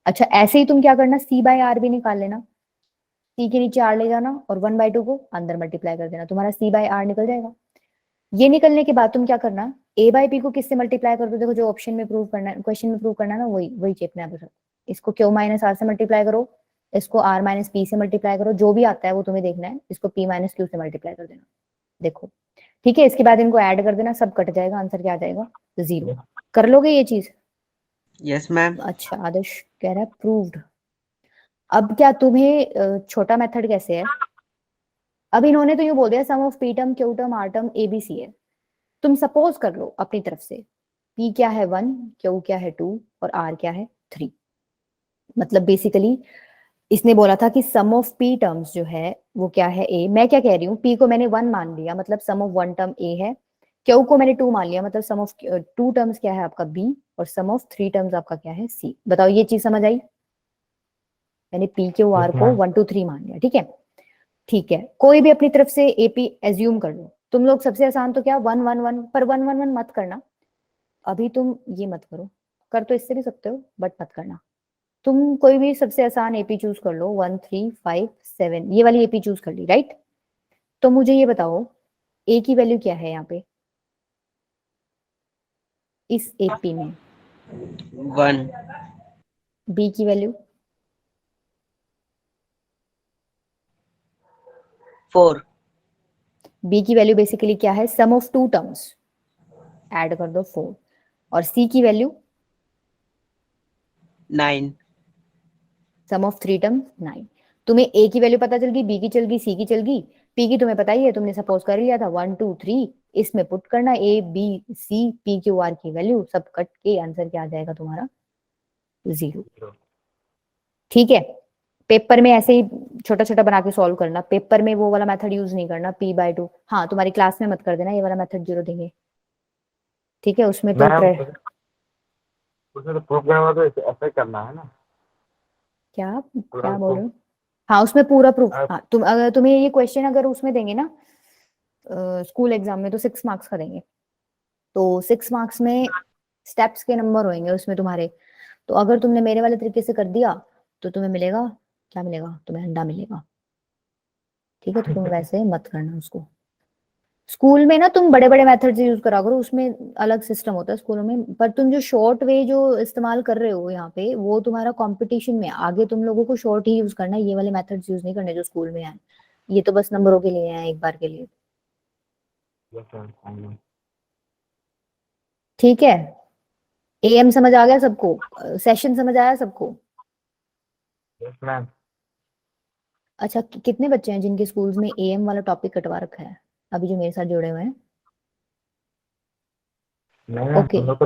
अच्छा ऐसे ही तुम क्या करना, c बाई आर भी निकाल लेना, c के नीचे r ले जाना और 1/2 को अंदर मल्टीप्लाई कर देना, तुम्हारा c बाई आर निकल जाएगा। ये निकलने के बाद तुम क्या करना, a बाई पी को किससे मल्टीप्लाई कर दो, देखो जो ऑप्शन में प्रूव करना है, क्वेश्चन में प्रूव करना है ना, वही वही चेपना है बस। इसको क्यू माइनस आर से मल्टीप्लाई करो, इसको आर माइनस पी से मल्टीप्लाई करो, जो भी आता है वो तुम्हें देखना है, इसको पी माइनस क्यू से मल्टीप्लाई कर देना, देखो ठीक है। इसके बाद इनको ऐड कर देना, सब कट जाएगा, आंसर क्या आ जाएगा, 0। कर लोगे ये चीज? Yes ma'am. अच्छा आदर्श कह रहा है प्रूव्ड। अब क्या तुम्हें छोटा मेथड कैसे है, अब इन्होंने तो यूं बोल दिया sum of p term q term r term a B c है, तुम सपोज कर लो अपनी तरफ से, p क्या है 1, q क्या है 2 और r क्या है 3। मतलब बेसिकली इसने बोला था कि सम ऑफ p टर्म्स जो है वो क्या है a, मैं क्या कह रही हूँ, p को मैंने 1 मान लिया मतलब सम ऑफ 1 टर्म a है, q को मैंने 2 मान लिया मतलब सम ऑफ 2 टर्म्स क्या है आपका b और सम ऑफ 3 टर्म्स आपका क्या है c। बताओ ये चीज समझ आई? मैंने p q r को 1 2 3 मान लिया, ठीक है। ठीक है, कोई भी अपनी तरफ से एपी एज्यूम कर लो, तुम लोग सबसे आसान तो क्या 1 1 1, पर 1 1 1 मत करना, अभी तुम ये मत करो, कर तो इससे भी सकते हो बट मत करना। तुम कोई भी सबसे आसान एपी चूज कर लो, 1 3 5 7 ये वाली एपी चूज कर ली, राइट। तो मुझे ये बताओ ए की वैल्यू क्या है यहाँ पे इस एपी में, 1। बी की वैल्यू 4। बी की वैल्यू बेसिकली क्या है, सम ऑफ 2 टर्म्स, ऐड कर दो 4, और सी की वैल्यू 9। Some of 3 terms 9। तुम्हें ए की वैल्यू पता चल गई, बी की चल गई, सी की चल गई, पी की तुम्हें पता ही है, तुमने सपोज कर लिया था 1 2 3, इसमें पुट करना A B C P Q R की वैल्यू, सब कट के आंसर क्या आ जाएगा तुम्हारा 0। ठीक है, पेपर में ऐसे ही छोटा छोटा बना के सॉल्व करना, पेपर में वो वाला मेथड यूज नहीं करना p बाई 2। हाँ तुम्हारी क्लास में मत कर देना ये वाला मेथड, 0 देंगे, ठीक है, उसमें तो मैम उसमें तो प्रूफ करना होगा तो ऐसा ही करना है ना, क्या पूरा क्या बोल रहे proof। हो? हाँ उसमें पूरा प्रूफ, आप- हाँ तुम अगर तुम्हें ये क्वेश्चन अगर उसमें देंगे ना स्कूल एग्जाम में, तो 6 मार्क्स का देंगे, तो 6 मार्क्स में स्टेप्स के नंबर होंगे उसमें तुम्हारे, तो अगर तुमने मेरे वाले तरीके से कर दिया तो तुम्हें मिलेगा, क्या मिलेगा, तुम्हें अंडा मिलेगा, ठीक है। तो तुम वैसे मत करना उसको, स्कूल में ना तुम बड़े बड़े मेथड्स यूज करा करो, उसमें अलग सिस्टम होता है स्कूलों में, पर तुम जो शॉर्ट वे जो इस्तेमाल कर रहे हो यहाँ पे, वो तुम्हारा कंपटीशन में आगे तुम लोगों को शॉर्ट ही यूज करना है, ये वाले मेथड्स यूज नहीं करने जो स्कूल में है, ये तो बस नंबरों के लिए है, एक बार के लिए, Yes, sir, I know. ठीक है। एएम समझ आ गया सबको, सेशन समझ आया सबको? Yes, ma'am. अच्छा कितने बच्चे हैं जिनके स्कूल्स में एएम वाला टॉपिक कटवा रखा है, अभी जो मेरे साथ जुड़े हुए हैं? नहीं मैम, ओके हम लोग को